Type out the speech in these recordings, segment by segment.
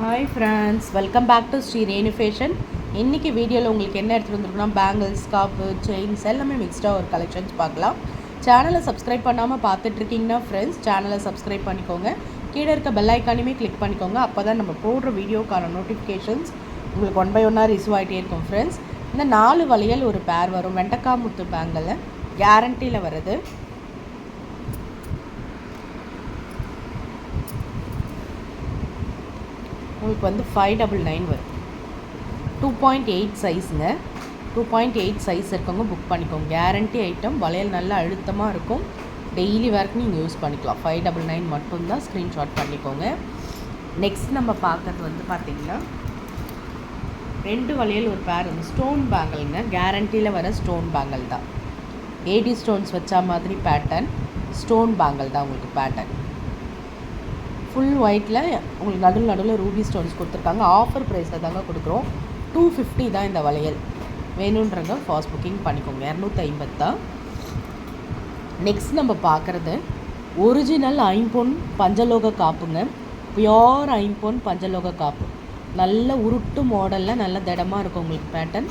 Hi friends, welcome back to Sri Renu fashion. இன்றைக்கி வீடியோவில் உங்களுக்கு என்ன எடுத்துகிட்டு வந்துருக்குன்னா பேங்கிள்ஸ், ஸ்கார்ஃபு, செயின்ஸ் எல்லாமே மிக்ஸ்டாக ஒரு கலெக்ஷன்ஸ் பார்க்கலாம். சேனலை சப்ஸ்கிரைப் பண்ணாமல் பார்த்துட்ருக்கீங்கன்னா ஃப்ரெண்ட்ஸ் சேனலை சப்ஸ்கிரைப் பண்ணிக்கோங்க. கீழே இருக்க பெல் ஐக்கானையுமே கிளிக் பண்ணிக்கோங்க. அப்போ தான் நம்ம போடுற வீடியோக்கான நோட்டிஃபிகேஷன்ஸ் உங்களுக்கு ஒன் பை ஒன்னாக ரிசீவ் ஆகிட்டே இருக்கும் ஃப்ரெண்ட்ஸ். இந்த 4 வளையல் ஒரு பேர் வரும். வெண்டக்காமுத்து பேங்கில் கேரண்டியில் வருது. உங்களுக்கு வந்து 599 வரும். 2.8 சைஸுங்க. 2.8 சைஸ் இருக்கவங்க புக் பண்ணிக்கோங்க. Guarantee item. வளையல் நல்லா அழுத்தமாக இருக்கும். டெய்லி வேர்க்கு நீங்கள் யூஸ் பண்ணிக்கலாம். 599 மட்டும்தான். ஸ்க்ரீன்ஷாட் பண்ணிக்கோங்க. நெக்ஸ்ட் நம்ம பார்க்குறது வந்து பார்த்திங்கன்னா 2 வளையல் ஒரு பேர் வந்து ஸ்டோன் பேங்கிள்ங்க. கேரண்டியில் வர ஸ்டோன் பேங்கிள் தான். ஏடி ஸ்டோன்ஸ் வச்சா மாதிரி பேட்டர்ன். ஸ்டோன் பேங்கிள் தான் உங்களுக்கு பேட்டர்ன். ஃபுல் ஒயிட்டில் உங்களுக்கு நடுவில் ரூபி ஸ்டோன்ஸ் கொடுத்துருக்காங்க. ஆஃபர் ப்ரைஸில் தாங்க கொடுக்குறோம். 250 தான் இந்த வளையல். வேணுன்றங்க ஃபாஸ்ட் புக்கிங் பண்ணிக்கோங்க. 250 தான். நெக்ஸ்ட் நம்ம பார்க்குறது ஒரிஜினல் ஐம்பொன் பஞ்சலோக காப்புங்க. பியோர் ஐம்பொன் பஞ்சலோக காப்பு. நல்ல உருட்டு மாடலில் நல்ல திடமாக இருக்கும் உங்களுக்கு பேட்டர்ன்.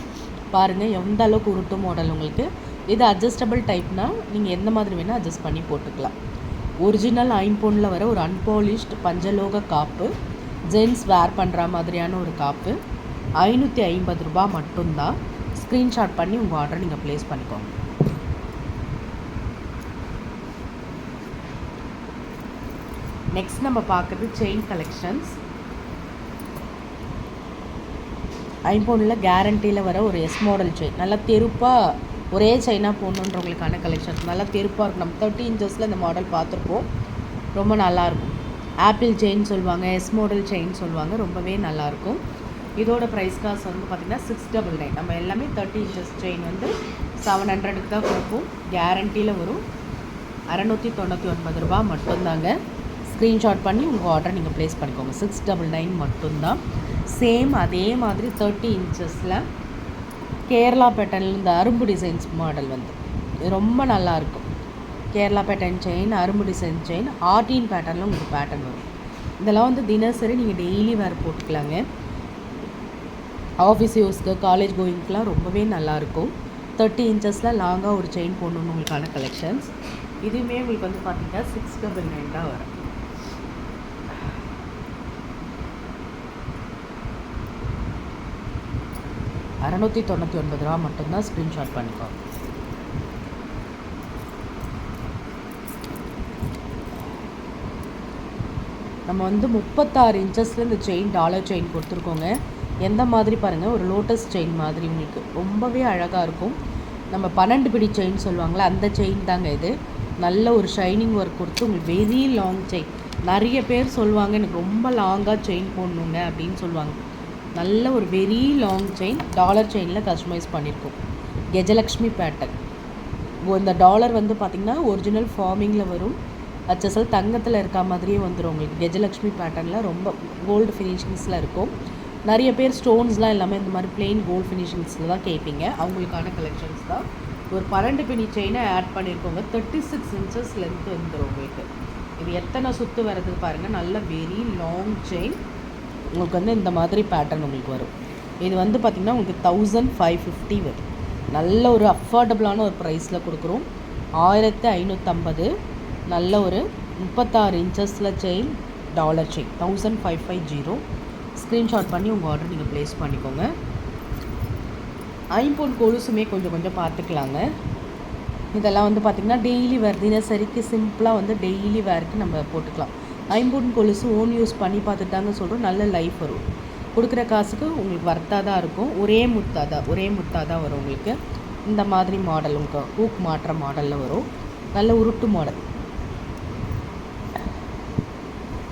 பாருங்கள் எந்த அளவுக்கு உருட்டு மாடல் உங்களுக்கு. இது அட்ஜஸ்டபிள் டைப்னால் நீங்கள் எந்த மாதிரி வேணால் அட்ஜஸ்ட் பண்ணி போட்டுக்கலாம். ஒரிஜினல் ஐம்பொன்னில் வர ஒரு அன்பாலிஷ்டு பஞ்சலோக காப்பு. ஜென்ஸ் வேர் பண்ணுற மாதிரியான ஒரு காப்பு. 550 ரூபா மட்டும்தான். ஸ்க்ரீன்ஷாட் பண்ணி உங்கள் ஆர்டர் நீங்கள் ப்ளேஸ் பண்ணிக்கோங்க. நெக்ஸ்ட் நம்ம பார்க்குறது செயின் கலெக்ஷன்ஸ். ஐம்பொன்னில் கேரண்டியில் வர ஒரு எஸ் மாடல் செயின். நல்லா தெருப்பாக ஒரே செயினாக போடணுன்றவங்களுக்கான கலெக்ஷன்ஸ். நல்லா தெருப்பாக இருக்கும். நம்ம 30 இன்ச்சஸில் இந்த மாடல் பார்த்துருப்போம். ரொம்ப நல்லாயிருக்கும். ஆப்பிள் செயின் சொல்லுவாங்க, எஸ் மாடல் செயின் சொல்லுவாங்க. ரொம்பவே நல்லாயிருக்கும். இதோட ப்ரைஸ் காஸ்ட் வந்து பார்த்திங்கன்னா 699. நம்ம எல்லாமே 30 இன்ச்சஸ் செயின் வந்து 700க்கு தான் கொடுப்போம். கேரண்டியில் வரும். 699 ரூபா மட்டும்தாங்க. ஸ்க்ரீன்ஷாட் பண்ணி உங்கள் ஆர்டர் நீங்கள் ப்ளேஸ் பண்ணிக்கோங்க. 699 மட்டும்தான். சேம் அதே மாதிரி 30 இன்ச்சஸில் கேரளா பேட்டர்னில் இந்த அரும்பு டிசைன்ஸ் மாடல் வந்து இது ரொம்ப நல்லாயிருக்கும். கேரளா பேட்டர்ன் செயின், அரும்பு டிசைன் செயின், ஆர்டின் பேட்டர்னில் உங்களுக்கு பேட்டர்ன் வரும். இதெல்லாம் வந்து தினசரி நீங்கள் டெய்லி வேர் போட்டுக்கலாங்க. ஆஃபீஸ் யூஸ்க்கு, காலேஜ் கோயிங்க்கெலாம் ரொம்பவே நல்லாயிருக்கும். 30 இன்ச்சஸில் லாங்காக ஒரு செயின் போடணுன்னு உங்களுக்கான கலெக்ஷன்ஸ். இதுவுமே உங்களுக்கு வந்து பார்த்திங்கன்னா 699 தான் வரும். ₹699 மட்டும்தான். ஸ்க்ரீன்ஷாட் பண்ணிக்கோ. நம்ம வந்து 36 இன்ச்சஸில் இந்த செயின் டாலர் செயின் கொடுத்துருக்கோங்க. எந்த மாதிரி பாருங்கள், ஒரு லோட்டஸ் செயின் மாதிரி உங்களுக்கு ரொம்பவே அழகாக இருக்கும். நம்ம 12 பிடி செயின் சொல்லுவாங்களே அந்த செயின் தாங்க இது. நல்ல ஒரு ஷைனிங் ஒர்க் கொடுத்து உங்களுக்கு வெரி லாங் செயின். நிறைய பேர் சொல்லுவாங்க எனக்கு ரொம்ப லாங்காக செயின் போடணுங்க அப்படின்னு சொல்லுவாங்க. நல்ல ஒரு வெரி லாங் செயின். டாலர் செயினில் கஸ்டமைஸ் பண்ணியிருக்கோம். கஜலக்ஷ்மி பேட்டர்ன். இந்த டாலர் வந்து பார்த்திங்கன்னா ஒரிஜினல் ஃபார்மிங்கில் வரும். HSL தங்கத்தில் இருக்க மாதிரியே வந்துடும் உங்களுக்கு. கஜலக்ஷ்மி பேட்டர்னில் ரொம்ப கோல்டு ஃபினிஷிங்ஸில் இருக்கும். நிறைய பேர் ஸ்டோன்ஸ்லாம் எல்லாமே இந்த மாதிரி பிளெயின் கோல்டு ஃபினிஷிங்ஸில் தான் கேட்பீங்க. அவங்களுக்கான கலெக்ஷன்ஸ் தான். ஒரு 12 பிடி செயினை ஆட் பண்ணியிருக்கோங்க. 36 இன்ச்சஸ் லென்த் வந்துடும் உங்களுக்கு. இது எத்தனை சுற்று வரதுக்கு பாருங்கள். நல்ல வெரி லாங் செயின். உங்களுக்கு வந்து இந்த மாதிரி பேட்டர்ன் உங்களுக்கு வரும். இது வந்து பார்த்திங்கன்னா உங்களுக்கு 1550 வரும். நல்ல ஒரு அஃபோர்டபுளான ஒரு ப்ரைஸில் கொடுக்குறோம். 1550. நல்ல ஒரு 36 இன்ச்சஸில் செயின், டாலர் செயின். 1550. ஸ்க்ரீன்ஷாட் பண்ணி உங்கள் ஆர்டர் நீங்கள் ப்ளேஸ் பண்ணிக்கோங்க. ஐம்பொன் கொலுசுமே கொஞ்சம் பார்த்துக்கலாங்க. இதெல்லாம் வந்து பார்த்திங்கன்னா டெய்லி வேர், தினசரிக்கு சிம்பிளாக வந்து டெய்லி வேருக்கு நம்ம போட்டுக்கலாம். ஐம்பொன் கொலுசு ஓன் யூஸ் பண்ணி பார்த்துட்டாங்க சொல்கிறோம். நல்ல லைஃப் வரும். கொடுக்குற காசுக்கு உங்களுக்கு வர்த்தாக தான் இருக்கும். ஒரே முத்தாக தான் வரும் உங்களுக்கு. இந்த மாதிரி மாடல் உங்களுக்கு ஊக் மாற்ற மாடலில் வரும். நல்ல உருட்டு மாடல்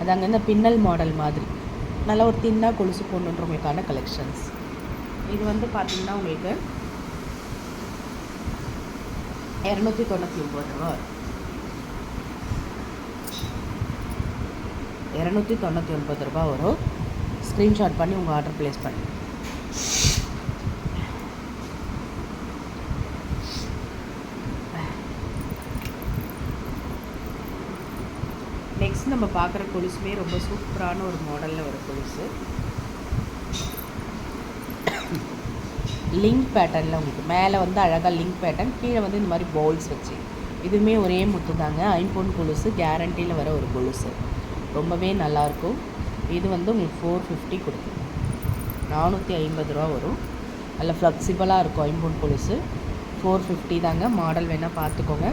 அதாங்க. இந்த பின்னல் மாடல் மாதிரி நல்ல ஒரு தின்னாக கொலுசு போடணுன்றவங்களுக்கான கலெக்ஷன்ஸ். இது வந்து பார்த்திங்கன்னா உங்களுக்கு 299 ரூபா வரும். 299 ரூபா வரும். ஸ்க்ரீன்ஷாட் பண்ணி உங்கள் ஆர்டர் ப்ளேஸ் பண்ணி. நெக்ஸ்ட் நம்ம பார்க்குற கொலுசுமே ரொம்ப சூப்பரான ஒரு மாடலில் வர கொலுசு. லிங்க் பேட்டர்னில் உங்களுக்கு மேலே வந்து அழகாக லிங்க் பேட்டர்ன், கீழே வந்து இந்த மாதிரி பால்ஸ் வச்சு, இதுவுமே ஒரே முத்து தாங்க. ஐம்பொன் கொலுசு, கேரண்டியில் வர ஒரு கொலுசு, ரொம்பவே நல்லாயிருக்கும். இது வந்து உங்களுக்கு 450 கொடுக்கும், 450 ரூபா வரும். நல்லா ஃப்ளெக்சிபிளாக இருக்கும் ஐம்பொன் கொலுசு. 450 தாங்க. மாடல் வேணால் பார்த்துக்கோங்க,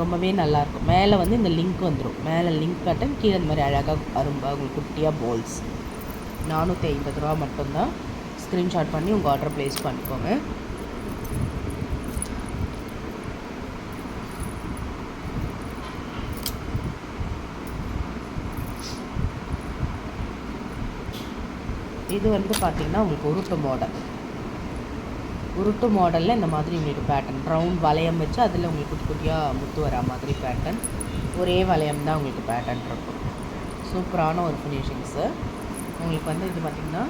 ரொம்பவே நல்லாயிருக்கும். மேலே வந்து இந்த லிங்க் வந்துடும், மேலே லிங்க் பேட்டர்ன், கீழே இந்த மாதிரி அழகாக அரும்பா உங்களுக்கு குட்டியாக பால்ஸ். 450 ரூபா மட்டும்தான். ஸ்க்ரீன்ஷாட் பண்ணி உங்கள் ஆர்டர் ப்ளேஸ் பண்ணிக்கோங்க. இது வந்து பார்த்திங்கன்னா உங்களுக்கு உருட்டு மாடலில் இந்த மாதிரி உங்களுக்கு பேட்டர்ன் ரவுண்ட் வளையம் வச்சு அதில் உங்களுக்கு குட்டி குட்டியாக முத்து வரா மாதிரி பேட்டர்ன். ஒரே வளையம் தான் உங்களுக்கு பேட்டர்ன் இருக்கும். சூப்பரான ஒரு ஃபினிஷிங்ஸு. உங்களுக்கு வந்து இது பார்த்திங்கன்னா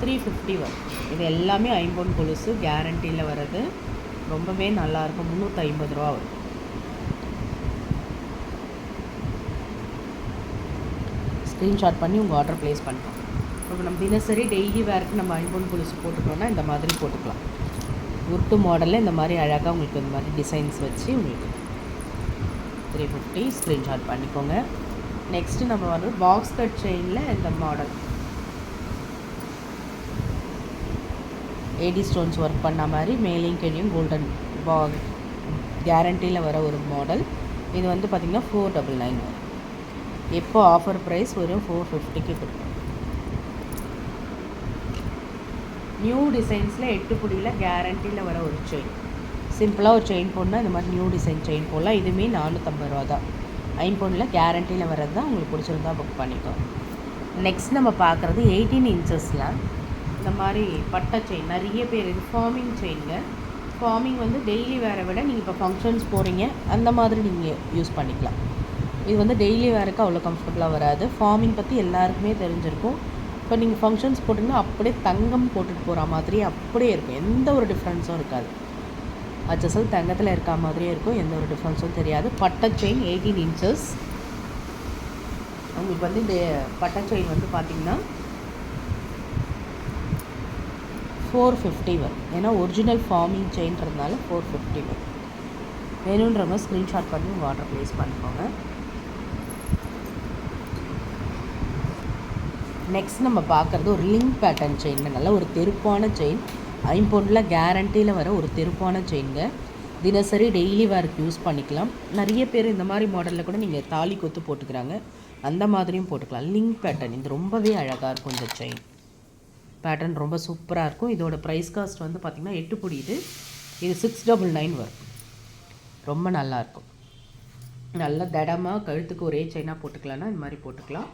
350 வரும். இது எல்லாமே ஐம்பொன் கொலுசு, கேரண்டியில் வர்றது, ரொம்பவே நல்லாயிருக்கும். 350 ரூபா வரும். ஸ்க்ரீன்ஷாட் பண்ணி உங்கள் ஆர்டர் ப்ளேஸ் பண்ணிக்கலாம். இப்போ நம்ம தினசரி டெய்லி வேருக்கு நம்ம ஐம்பொன் கொலுசு போட்டுக்கணுன்னா இந்த மாதிரி போட்டுக்கலாம். உருட்டு மாடலில் இந்த மாதிரி அழகாக உங்களுக்கு இந்த மாதிரி டிசைன்ஸ் வச்சு உங்களுக்கு 350 ஸ்க்ரீன்ஷாட் பண்ணிக்கோங்க. நெக்ஸ்ட்டு நம்ம வந்து பாக்ஸ் கட் செயினில் இந்த மாடல் ஏடி ஸ்டோன்ஸ் ஒர்க் பண்ண மாதிரி மேலேயும் கீழேயும் கோல்டன் கேரண்டியில் வர ஒரு மாடல். இது வந்து பார்த்திங்கன்னா 499 வரும். எப்போ ஆஃபர் ப்ரைஸ் வரும் 450க்கு கொடுக்கும். நியூ டிசைன்ஸில் 8 புடியில் கேரண்டியில் வர ஒரு செயின். சிம்பிளாக ஒரு செயின் போடணும், இந்த மாதிரி நியூ டிசைன் செயின் போடலாம். இதுவுமே 450 ரூபா தான். ஐம்பொன்னில் கேரண்டியில் வர்றது தான். உங்களுக்கு பிடிச்சிருந்தா புக் பண்ணிக்கோ. நெக்ஸ்ட் நம்ம பார்க்குறது 18 இன்ச்சஸில் இந்த மாதிரி பட்டை செயின். நிறைய பேர் இது ஃபார்மிங் செயினுங்க. ஃபார்மிங் வந்து டெய்லி வேரை விட நீங்கள் இப்போ ஃபங்க்ஷன்ஸ் போகிறீங்க அந்த மாதிரி நீங்கள் யூஸ் பண்ணிக்கலாம். இது வந்து டெய்லி வேருக்கு அவ்வளோ கம்ஃபர்டபுளாக வராது. ஃபார்மிங் பற்றி எல்லாருக்குமே தெரிஞ்சிருக்கும். இப்போ நீங்கள் ஃபங்க்ஷன்ஸ் போட்டிங்கன்னா அப்படியே தங்கம் போட்டுட்டு போகிற மாதிரியே அப்படியே இருக்கும், எந்த ஒரு டிஃப்ரென்ஸும் இருக்காது. அச்சசல் தங்கத்தில் இருக்க மாதிரியே இருக்கும், எந்த ஒரு டிஃப்ரென்ஸும் தெரியாது. பட்டை செயின் 18 இன்ச்சஸ். உங்களுக்கு வந்து இந்த பட்டை செயின் வந்து பார்த்திங்கன்னா 450 வரும். ஏன்னா ஒரிஜினல் ஃபார்மிங் செயின்றதுனால 450 வரும். வேணுன்றவங்க ஸ்க்ரீன்ஷாட் பண்ணி உங்கள் ஆர்டர் ப்ளேஸ் பண்ணிக்கோங்க. நெக்ஸ்ட் நம்ம பார்க்குறது ஒரு லிங்க் பேட்டர்ன் செயின். நல்ல ஒரு தெருப்பான செயின், ஐம்பொன்னில் கேரண்டியில் வர ஒரு தெருப்பான செயின்ங்க. தினசரி டெய்லி வேருக்கு யூஸ் பண்ணிக்கலாம். நிறைய பேர் இந்த மாதிரி மாடலில் கூட நீங்கள் தாலி கொத்து போட்டுக்கிறாங்க, அந்த மாதிரியும் போட்டுக்கலாம். லிங்க் பேட்டர்ன் இது ரொம்பவே அழகாக இருக்கும். இந்த செயின் பேட்டர்ன் ரொம்ப சூப்பராக இருக்கும். இதோட ப்ரைஸ் காஸ்ட் வந்து பார்த்திங்கன்னா 8 புடி. இது 699 வரும். ரொம்ப நல்லாயிருக்கும். நல்ல தடமாக கழுத்துக்கு ஒரே செயினாக போட்டுக்கலான்னா இந்த மாதிரி போட்டுக்கலாம்.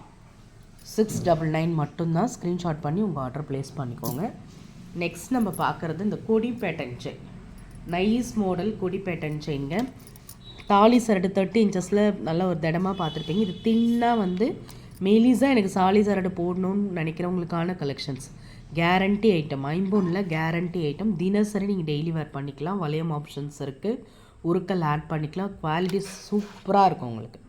699 மட்டும்தான். ஸ்க்ரீன்ஷாட் பண்ணி உங்கள் ஆர்டர் ப்ளேஸ் பண்ணிக்கோங்க. நெக்ஸ்ட் நம்ம பார்க்குறது இந்த கொடி பேட்டர்ன் செயின். நைஸ் மாடல் கொடி பேட்டர்ன் செயின்ங்க. தாலி சரடு 30 இன்ச்சஸில் நல்ல ஒரு தடமாக பார்த்துருப்பீங்க. இது தின்னாக வந்து மெலிஸாக எனக்கு சாலி சரடு போடணும்னு நினைக்கிறவங்களுக்கான கலெக்ஷன்ஸ். கேரண்டி ஐட்டம், ஐம்பொன்னில் கேரண்டி ஐட்டம். தினசரி நீங்கள் டெய்லி வேர் பண்ணிக்கலாம். வளையம் ஆப்ஷன்ஸ் இருக்குது, உருக்கல் ஆட் பண்ணிக்கலாம். குவாலிட்டி சூப்பராக இருக்கும். உங்களுக்கு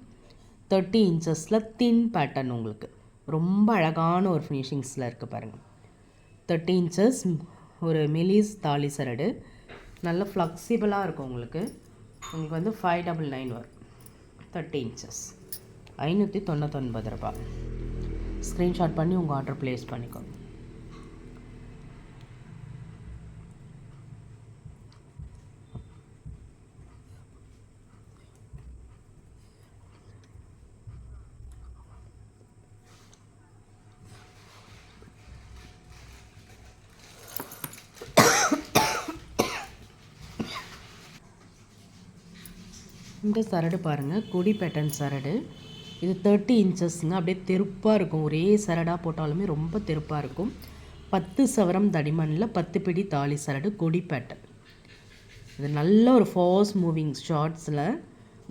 30 இன்ச்சஸில் தின் பேட்டர்ன், உங்களுக்கு ரொம்ப அழகான ஒரு ஃபினிஷிங்ஸில் இருக்குது பாருங்கள். 30 இன்ச்சஸ் ஒரு மெலிஸ் தாலி சரடு, நல்ல ஃப்ளெக்சிபிளாக இருக்கும். உங்களுக்கு வந்து 599 வரும். 30 இன்ச்சஸ் 599 ரூபா. ஸ்க்ரீன்ஷாட் பண்ணி உங்கள் ஆர்டர் ப்ளேஸ் பண்ணிக்கோங்க. இந்த சரடு பாருங்கள், கொடி பேட்டர்ன் சரடு. இது 30 இன்ச்சஸ்ங்க. அப்படியே தெருப்பாக இருக்கும். ஒரே சரடாக போட்டாலுமே ரொம்ப தெருப்பாக இருக்கும். 10 சவரம் தடிமனில் 10 பிடி தாலி சரடு, கொடி பேட்டர்ன். இது நல்ல ஒரு ஃபாஸ்ட் மூவிங் ஷார்ட்ஸில்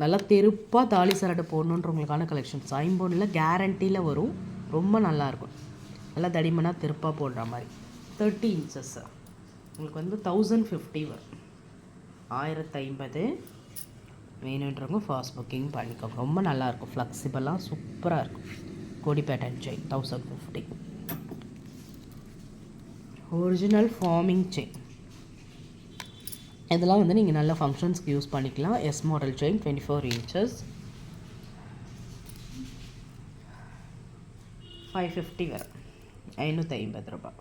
நல்லா தெருப்பாக தாலி சரடு போடணுன்றவங்களுக்கான கலெக்ஷன்ஸ். ஐம்பொன்னில் கேரண்டியில் வரும். ரொம்ப நல்லாயிருக்கும். நல்லா தடிமனாக தெருப்பாக போடுற மாதிரி. 30 இன்ச்சஸ் உங்களுக்கு வந்து 1050 வரும். 1050. வேணுன்றவங்க ஃபாஸ்ட் புக்கிங் பண்ணிக்கோங்க. ரொம்ப நல்லாயிருக்கும், ஃப்ளெக்சிபிளாக சூப்பராக இருக்கும். கொடி pattern chain 1050. Original forming chain. இதெல்லாம் வந்து நீங்கள் நல்ல ஃபங்க்ஷன்ஸ்க்கு யூஸ் பண்ணிக்கலாம். எஸ் மாடல் செயின் 24 inches 550 வரும். 550 ரூபாய்.